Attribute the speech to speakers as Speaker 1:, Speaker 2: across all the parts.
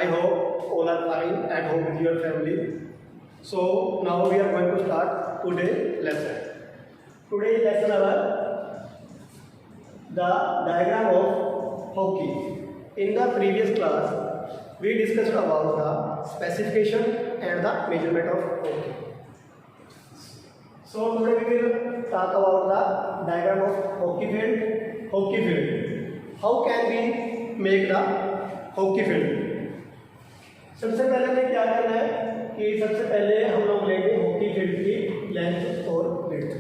Speaker 1: I hope all are fine at home with your family. So now we are going to start today's lesson. Today's lesson about the diagram of hockey. In the previous class, we discussed about the specification and the measurement of hockey. So today we will talk about the diagram of hockey field. Hockey field. How can we make the hockey field? सबसे पहले हमें क्या करना है कि सबसे पहले हम लोग लेंगे हॉकी फील्ड की लेंथ और width.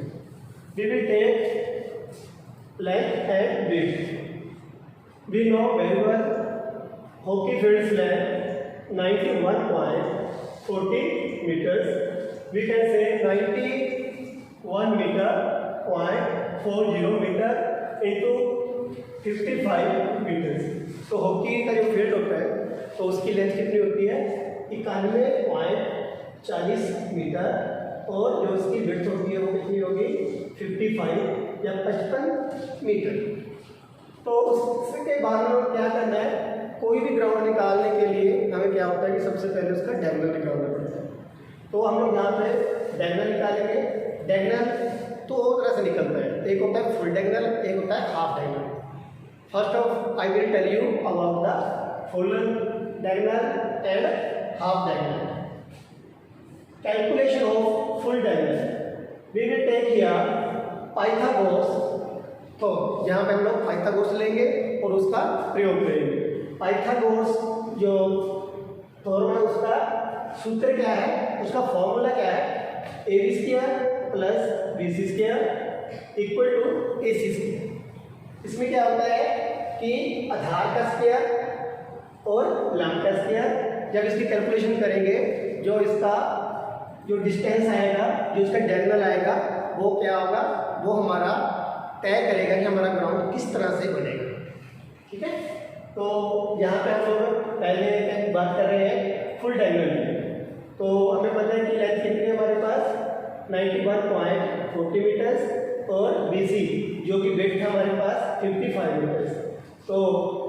Speaker 1: We will take length and width. We know very well hockey field's length 91.40 meters. We can say 91 meter .40 meter into 55 meters. तो हॉकी का जो फील्ड होता है तो उसकी लेंथ कितनी होती है 91.40 मीटर और जो उसकी विड्थ होती है वो कितनी होगी 55 या 55 मीटर. तो उसके बाद में क्या करना है, कोई भी ग्राउंड निकालने के लिए हमें क्या होता है कि सबसे पहले उसका डायगोनल निकालना पड़ता है. तो हम लोग यहाँ पे डायगोनल निकालेंगे. डायगोनल दो तरह से निकलता है, एक होता है फुल डायगोनल, एक होता है half diagonal. First of I will tell you about the full diagonal and half diagonal. Calculation of full diagonal. We will take here Pythagoras. तो यहाँ पे हम लोग पाइथागोरस लेंगे और उसका प्रयोग करेंगे. पाइथागोरस जो फॉर्मूला उसका सूत्र क्या है, उसका फॉर्मूला क्या है, AB square plus BC square equal to AC square. इसमें क्या होता है कि आधार का स्क्वायर और लंब का स्क्वायर. जब इसकी कैलकुलेशन करेंगे जो इसका जो डिस्टेंस आएगा, जो इसका डायगोनल आएगा, वो क्या होगा, वो हमारा तय करेगा कि हमारा ग्राउंड किस तरह से बनेगा. ठीक है. तो यहाँ पे हम लोग पहले बात कर रहे हैं फुल डायगोनल. तो हमें पता है कि लेंथ कितनी है हमारे पास 91.40 मीटर्स और BC जो कि विड्थ है हमारे पास 55 मीटर्स. तो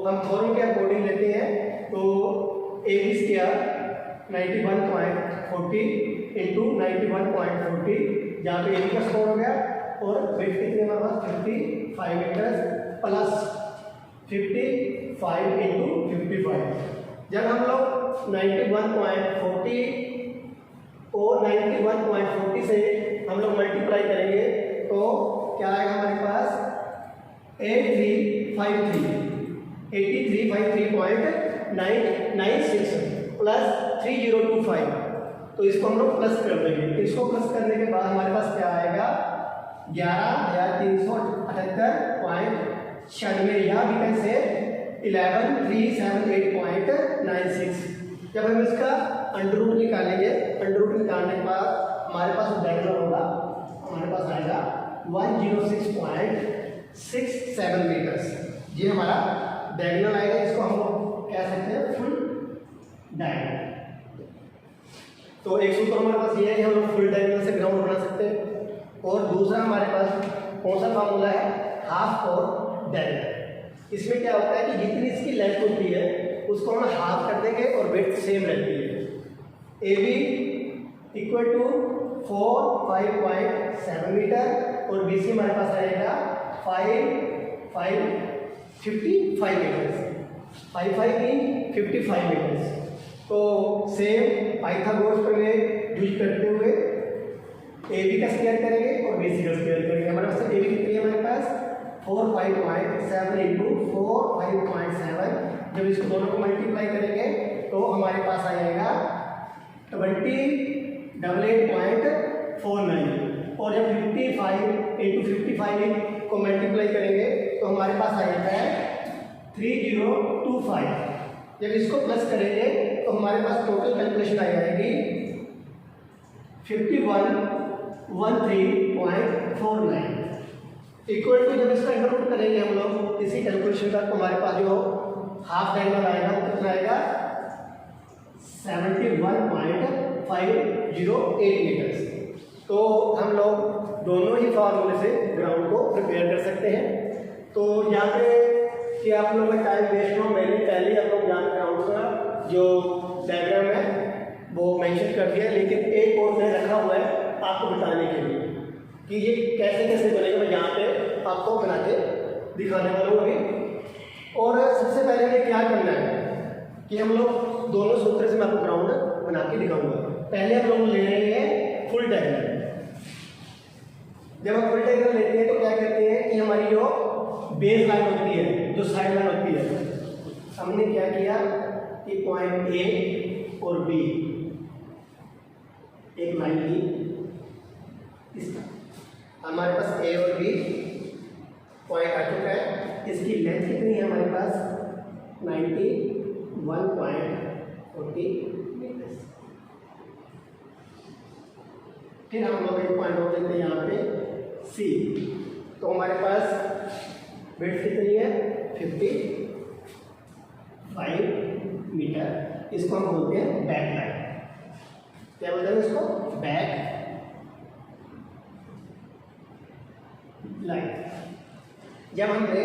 Speaker 1: हम फॉर्म के अकॉर्डिंग लेते हैं. तो AB स्क्वायर 91.40 इंटू 91.40 जहाँ पे AB का स्क्वायर हो गया और विड्थ कितने हमारे पास 55 मीटर्स प्लस 55 इंटू 55. जब हम लोग 91.40 और 91.40 से हम लोग मल्टीप्लाई करेंगे तो क्या आएगा हमारे पास 8353.996 प्लस 3025. तो इसको हम लोग प्लस कर देंगे. इसको प्लस करने के बाद हमारे पास क्या आएगा 11,378.96 या भी कैसे 11,378.96. जब हम इसका अंडर रूट निकालेंगे, अंडर रूट निकालने के बाद हमारे पास डायगोनल होगा, हमारे पास आएगा 106.67 मीटर्स. ये हमारा डायगोनल आएगा. इसको हम लोग कह सकते हैं फुल डायगोनल. तो एक सूत्र हमारे पास ये है कि हम लोग फुल डायगोनल से ग्राउंड बना सकते हैं. और दूसरा हमारे पास कौन सा फार्मूला है, हाफ और डायगोनल. इसमें क्या होता है कि जितनी इसकी लेंथ होती है उसको हम हाफ कर देंगे और विड्थ सेम रहती है. AB इक्वल टू 4.57 मीटर और BC हमारे पास आएगा 55 मीटर्स. 55 मीटर्स. तो सेम पाइथागोरस प्रमेय यूज करते हुए AB का स्क्वायर करेंगे और BC का स्क्वायर करेंगे. हमारे पास AB कितनी है हमारे पास 45.7 इंटू 45.7. जब इसको दोनों को मल्टीप्लाई करेंगे तो हमारे पास आ जाएगा 2088.49 और जब 55 इंटू 55 को मल्टीप्लाई करेंगे तो हमारे पास आ जाता है 3025. जब इसको प्लस करेंगे तो हमारे पास टोटल कैलकुलेशन आ जाएगी 5113.49 इक्वल टू. जब इसका अंडर रूट करेंगे हम लोग इसी कैलकुलेशन का तो हमारे पास जो हाफ डायगोनल आएगा वो कितना आएगा 71.508 मीटर्स. तो हम लोग दोनों ही फार्मूले से ग्राउंड को प्रिपेयर कर सकते हैं. तो यहाँ पे कि आप लोगों का टाइम वेस्ट हो, मैंने पहले आप लोग यहाँ ग्राउंड का जो डायग्राम है वो मेंशन कर दिया, लेकिन एक और मैं रखा हुआ है आपको बताने के लिए कि ये कैसे कैसे बनेगा। मैं यहाँ पे आपको बना के दिखाने वाला हूँ अभी। और सबसे पहले हमें क्या करना है कि हम लोग दोनों सूत्र से मैं आपको ग्राउंड बना के दिखाऊंगा। पहले हम लोग ले रहे हैं फुल डायग्राम। जब हम फुल डायग्राम लेते हैं तो क्या कहते हैं कि हमारी जो बेस लाइन होती है, जो साइड लाइन होती है, हमने क्या किया कि पॉइंट ए और बी एक लाइन ली। इस हमारे पास ए और बी पॉइंट आ चुका है। इसकी लेंथ कितनी है हमारे पास 91.40 मीटर। फिर हम लोग एक पॉइंट और लेते हैं यहाँ पे सी। तो हमारे पास विड्थ कितनी है 55 मीटर। इसको हम बोलते हैं बैक लाइन। क्या बोलते हैं इसको? Back line. जब हमने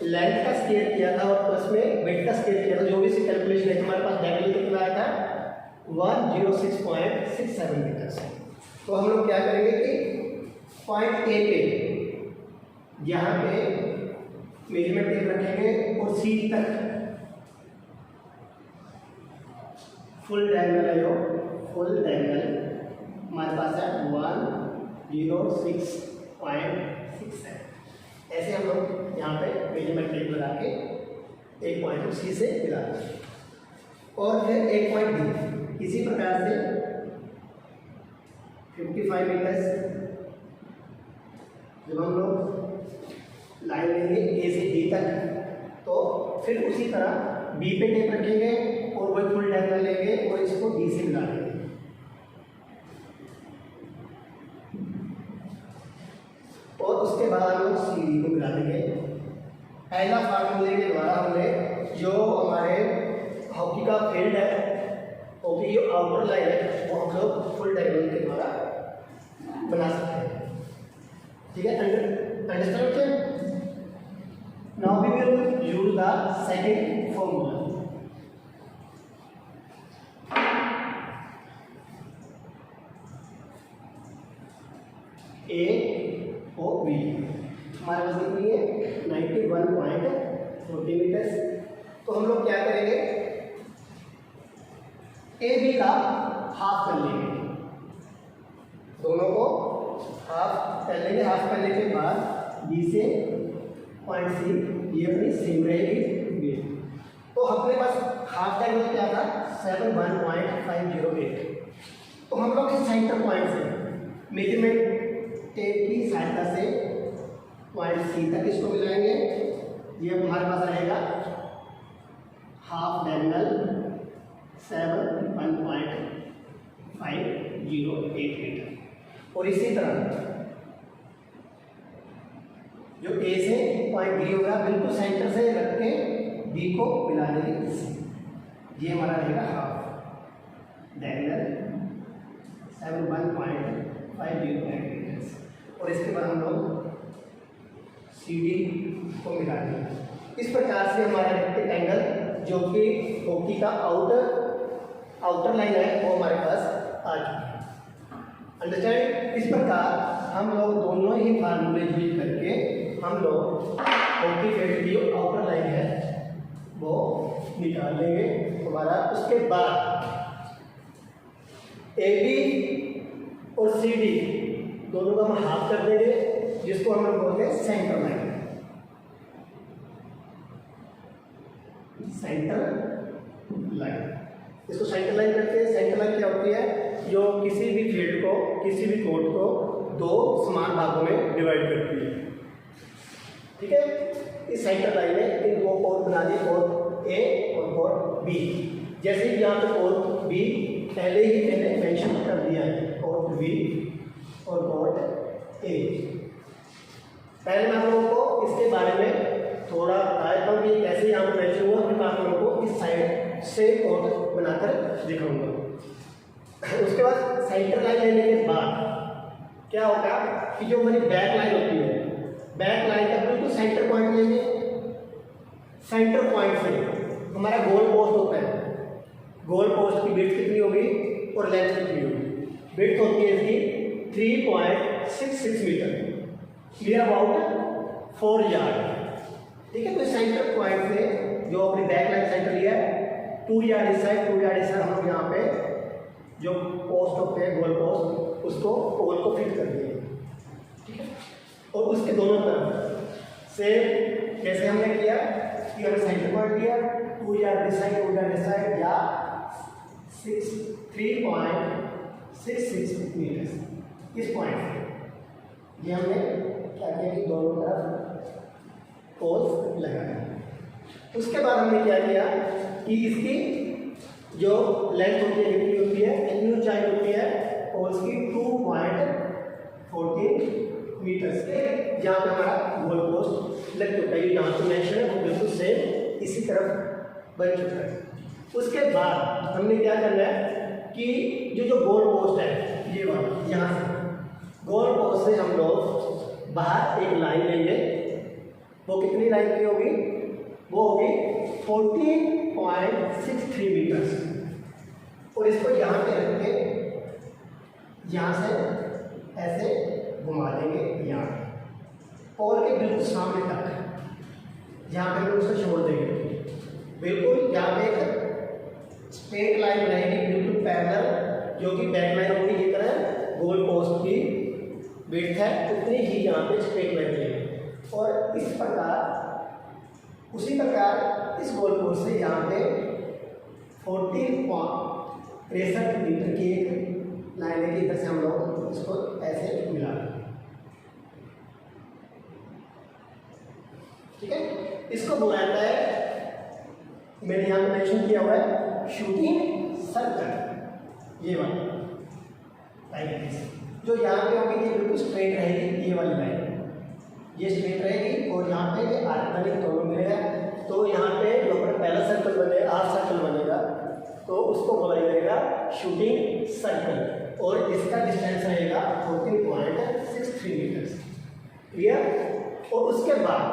Speaker 1: लेंथ का स्केल किया था और प्लस में विड्थ का स्केल किया था, जो भी कैलकुलेशन है हमारे पास डायरेक्टली कितना आया था 106.67 मीटर। तो हम लोग क्या करेंगे कि पॉइंट ए पे यहाँ पे मेजरमेंट टेप रखेंगे और सी तक फुल डायगोनल है, जो फुल डायगोनल हमारे पास है 106.67। ऐसे हम लोग यहाँ पे मेजरमेंट टेप लगा के एक पॉइंट को सी से मिला दें और फिर एक पॉइंट डी इसी प्रकार से 55 मीटर। जब हम लोग लाइन लेंगे ए से डी तक, तो फिर उसी तरह बी पे टेप रखेंगे और वही फुल डायगोनल लेंगे और इसको डी से मिला देंगे। और उसके बाद हम लोग सी डी को मिला देंगे। पहला फार्मूले के द्वारा हमने जो हमारे हॉकी का फील्ड है, हॉकी जो आउटर लाइन है, वो हम लोग फुल डायगोनल के द्वारा बना सकते हैं। ठीक है, understand? Now we will use the second formula. A O B हमारे पास कितनी है 91.40 मीटर। तो हम लोग क्या करेंगे, ए बी का हाफ कर लेंगे, दोनों को हाफ कर लेंगे। हाफ करने के बाद बी से पॉइंट सी, ये अपनी सेम रहेगी बी। तो अपने पास हाफ डायगोनल क्या था 71.508। तो हम लोग इस सेंटर पॉइंट से मेजरमेंट टेप की सहायता से पॉइंट सी तक इसको मिलाएंगे। ये हमारे पास रहेगा हाफ डायगोनल 71.508 मीटर। और इसी तरह जो ए से पॉइंट बी होगा बिल्कुल सेंटर से रख के बी को मिला देंगे। ये हमारा रहेगा हाफ डायगोनल 71.508 मीटर। और इसके बाद हम लोग सी डी को मिला देंगे। इस प्रकार से हमारा रेक्टेंगल जो कि हॉकी का आउटर लाइन है वो हमारे पास आ चुका है। अंडरस्टैंड? इस प्रकार हम लोग दोनों ही फार्मूले यूज करके हम लोग हॉकी फील्ड की जो आउटर लाइन है वो निकाल लेंगे हमारा। उसके बाद ए बी और सी डी दोनों का हम हाफ कर देंगे, जिसको हम लोग बोलते हैं सेंटर लाइन। सेंटर लाइन, इसको सेंटर लाइन करते हैं। सेंटर लाइन क्या होती है? जो किसी भी फील्ड को, किसी भी कोर्ट को दो समान भागों में डिवाइड करती है। ठीक है, इस सेंटर लाइन में इन दो कोर्ट बना दिए, कोर्ट ए और कोर्ट बी। जैसे कि यहाँ पे कोर्ट बी पहले ही मैंने मेंशन कर दिया है, कोर्ट बी और कोर्ट ए। पहले मैं आप लोगों को इसके बारे में थोड़ा बताया था कि कैसे यहाँ पर मेंशन हुआ, फिर मैं आप लोगों को इस साइड से कोर्ट बनाकर दिखाऊंगा। उसके बाद सेंटर लाइन लेने के बाद क्या होगा कि जो हमारी बैक लाइन होती है, बैक लाइन का बिल्कुल सेंटर पॉइंट लेंगे। सेंटर पॉइंट से हमारा गोल पोस्ट होता है, गोल पोस्ट की विड्थ कितनी होगी और लेंथ कितनी होगी। विड्थ होती है इसकी 3.66 मीटर, नियर अबाउट 4 यार्ड। ठीक है, तो सेंटर पॉइंट से जो अपनी बैक लाइन सेंटर लिया है 2 यार्ड इस साइड 2 यार्ड इस साइड, हम लोग यहाँ पे जो पोस्ट होते हैं गोल पोस्ट उसको पोल को फिट कर दिए। ठीक है, और उसके दोनों तरफ से जैसे हमने किया कि हमने सेंटर पॉइंट लिया 2 yard this side 2 yard this side या 3.66 मीटर इस पॉइंट से ये हमने क्या किया कि दोनों तरफ पोल्स लगाया। उसके बाद हमने क्या किया कि इसकी जो लेंथ होती है कितनी होती है, कितनी ऊंचाई होती है पोल्स की 2.14 मीटर से जहाँ पे हमारा गोल पोस्ट लग चुका है। यहाँ से मेंशन है वो बिल्कुल सेम इसी तरफ बन चुका है। उसके बाद हमने क्या करना है कि जो गोल पोस्ट है ये वाला, यहाँ से गोल पोस्ट से हम लोग बाहर एक लाइन लेंगे। वो कितनी लाइन की होगी, वो होगी 14.63 मीटर। और इसको यहाँ पे रख के यहाँ से ऐसे घुमा देंगे यहाँ पोल के बिल्कुल सामने तक, यहाँ पे हम उसको छोड़ देंगे। बिल्कुल यहाँ पे एक स्ट्रेट लाइन रहेगी बिल्कुल पैरेलल, जो कि बैक लाइन होगी जितना गोल पोस्ट की विड्थ है उतनी ही यहाँ पे स्ट्रेट लाइन रहेगी। और इस प्रकार उसी प्रकार इस गोल पोस्ट से यहाँ पे 14.63 मीटर की एक लाइन है कि इधर से हम लोग इसको ऐसे मिला दें। ठीक है, इसको बोला जाता है, मैंने यहाँ पे मेंशन किया हुआ है शूटिंग सर्कल। ये वाला जो यहाँ पे होगी ये बिल्कुल स्ट्रेट रहेगी, ये वाली लाइन ये स्ट्रेट रहेगी और यहाँ पे ये आर्क दोनों मिलेगा। तो यहाँ पे जो पहला सर्कल बनेगा हाफ सर्कल बनेगा तो उसको बोला जाएगा शूटिंग सर्कल और इसका डिस्टेंस रहेगा 14.63 मीटर। क्लियर। और उसके बाद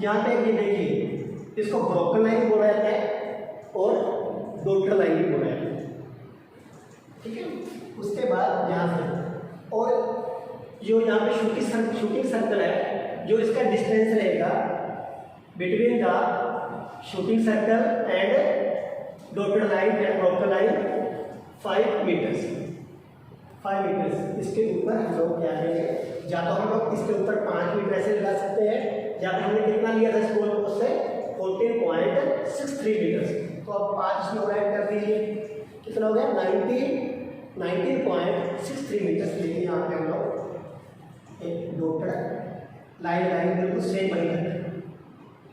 Speaker 1: यहाँ पे ये देखिए इसको ब्रोकन लाइन बोला जाता है और डॉटेड लाइन भी बोला जाता है। ठीक है, उसके बाद यहाँ से और जो यहाँ पे शूटिंग सर्कल है, जो इसका डिस्टेंस रहेगा between the shooting circle and dotted line and broken line 5 metres. इसके ऊपर हम लोग क्या करेंगे, या तो हम लोग इसके ऊपर 5 मीटर ऐसे लगा सकते हैं, या फिर हमने कितना लिया था इस गोल पोस्ट से 14.63 मीटर। तो अब 5 इसमें और ऐड कर दीजिए, कितना हो गया 19.63 मीटर लेके यहाँ पे हम लोग एक डॉटेड लाइन बिल्कुल सेम बनी है।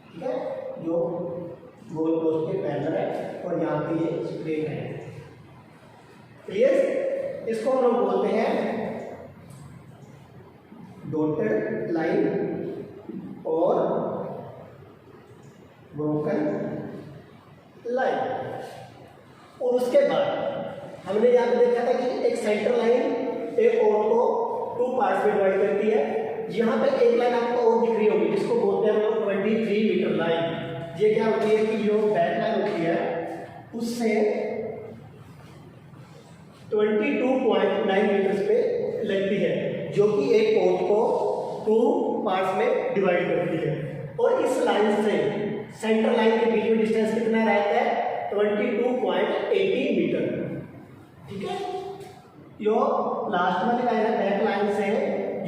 Speaker 1: ठीक है, जो गोल पोस्ट के पैरेलल है और यहाँ पे ये स्ट्रेट है। क्लियर। इसको हम लोग बोलते हैं डॉटेड लाइन और ब्रोकन लाइन। और उसके बाद हमने यहाँ पे देखा था कि एक सेंटर लाइन एक और को 2 पार्ट्स में डिवाइड करती है। यहाँ पे एक लाइन आपको और दिख रही होगी जिसको बोलते हैं हम लोग 23 मीटर लाइन। ये क्या होती है कि जो बैक लाइन होती है उससे 22.9 मीटर पे लगती है, जो कि एक पोर्ट को 2 पार्ट्स में डिवाइड करती है। और इस लाइन से सेंटर लाइन के बीच में डिस्टेंस कितना रहता है 22.80 मीटर। ठीक है, जो लास्ट वाली लाइन है बैक लाइन से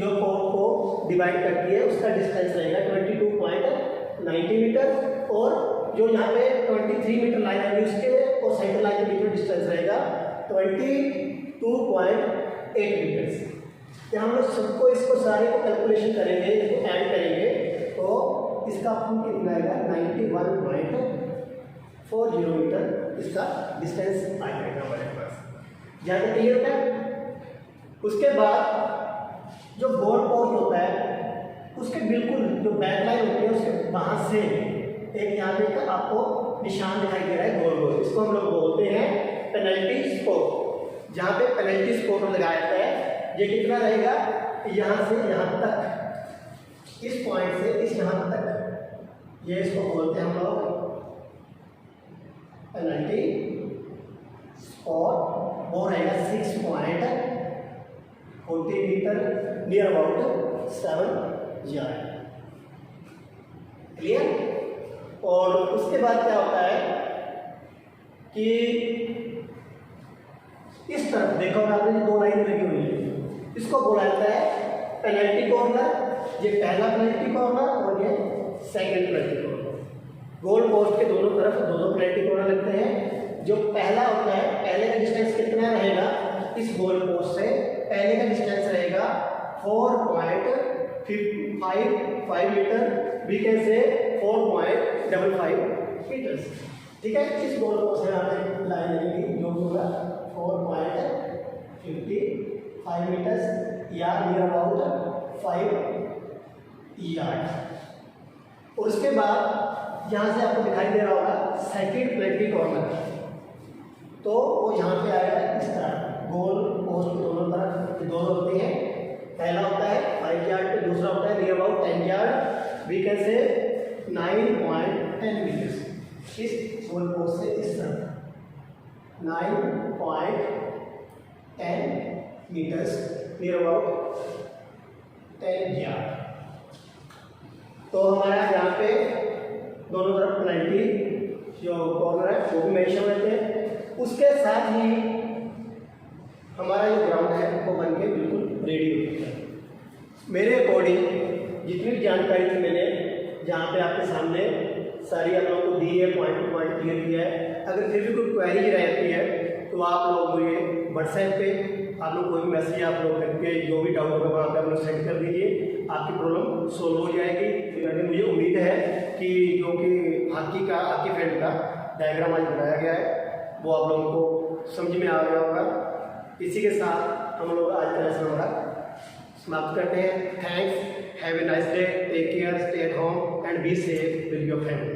Speaker 1: जो पोर्ट को डिवाइड करती है उसका डिस्टेंस रहेगा 22.90 मीटर। और जो यहाँ पे 23 मीटर लाइन है उसके और सेंटर लाइन के बीच में डिस्टेंस रहेगा 22.8 मीटर। जब हम लोग सबको इसको सारे को कैलकुलेशन करेंगे, इसको ऐड करेंगे तो इसका आपको कितना आएगा 91.40 मीटर इसका डिस्टेंस आ जाएगा हमारे पास। ज़्यादा क्लियर होता है। उसके बाद जो गोल पोस्ट होता है उसके बिल्कुल जो बैक लाइन होती है उसके वहाँ से एक यहाँ पे आपको निशान दिखाई दे रहा है गोल गोल, इसको हम लोग बोलते हैं पेनल्टी स्पॉट। जहाँ पे पेनल्टी स्पॉट लगाया जाता है ये कितना रहेगा यहाँ से यहाँ तक, इस पॉइंट से इस यहाँ तक, ये इसको बोलते हैं हम लोग पेनल्टी और वो रहेगा 6.40 metre, near about 7 yard. Clear. और उसके बाद क्या होता है कि इस तरफ देखो आपने जो 2 लाइनें लगी हुई है, इसको बोला जाता है पेनल्टी कॉर्नर। ये पहला पेनल्टी कॉर्नर और ये second penalty corner. Goal post के दोनों तरफ दो पेनल्टी कॉर्नर लगते हैं। जो पहला होता है, पहले का डिस्टेंस कितना रहेगा इस गोल पोस्ट से, पहले का डिस्टेंस रहेगा 4.55 मीटर, वी कैन से 4.55 मीटर्स। ठीक है, इस गोल पोस्ट से आपने लाइन लगेगी जो होगा 4.55 मीटर्स या नियर अबाउट 5 यार्ड। और उसके बाद यहाँ से आपको दिखाई दे रहा होगा सेकंड पेनल्टी कॉर्नर, तो वो यहाँ पे आएगा इस तरह, गोल पोस्ट के दोनों तरफ दोनों होते हैं। पहला होता है 5 यार्ड पे, दूसरा होता है near about 10 yard, we can say 9.10 metres. इस गोल पोस्ट से इस तरह 9.10 मीटर्स, नियर अबाउट 10 यार्ड। तो हमारा यहाँ पे दोनों तरफ पेनल्टी जो कॉर्नर है वो भी मेंशन रहते हैं। उसके साथ ही हमारा जो ग्राउंड है वो बन के बिल्कुल रेडी हो चुका है। मेरे अकॉर्डिंग जितनी भी जानकारी थी मैंने जहाँ पे आपके सामने सारी आप लोगों को दी है, पॉइंट टू पॉइंट क्लियर किया है। अगर फिर भी कोई क्वेरी रहती है तो आप लोग मुझे व्हाट्सएप पे आप लोग कोई भी मैसेज आप लोग करके जो भी डाउट होगा वहाँ पे आप लोग सेंड कर दीजिए, आपकी प्रॉब्लम सोल्व हो जाएगी। फिर मुझे उम्मीद है कि जो कि हॉकी फील्ड का डायग्राम आज बनाया गया है वो आप लोगों को समझ में आ गया होगा। इसी के साथ हम लोग आज का लेसन हमारा समाप्त करते हैं। Thanks, have a nice day, take care, stay at home and be safe with your family.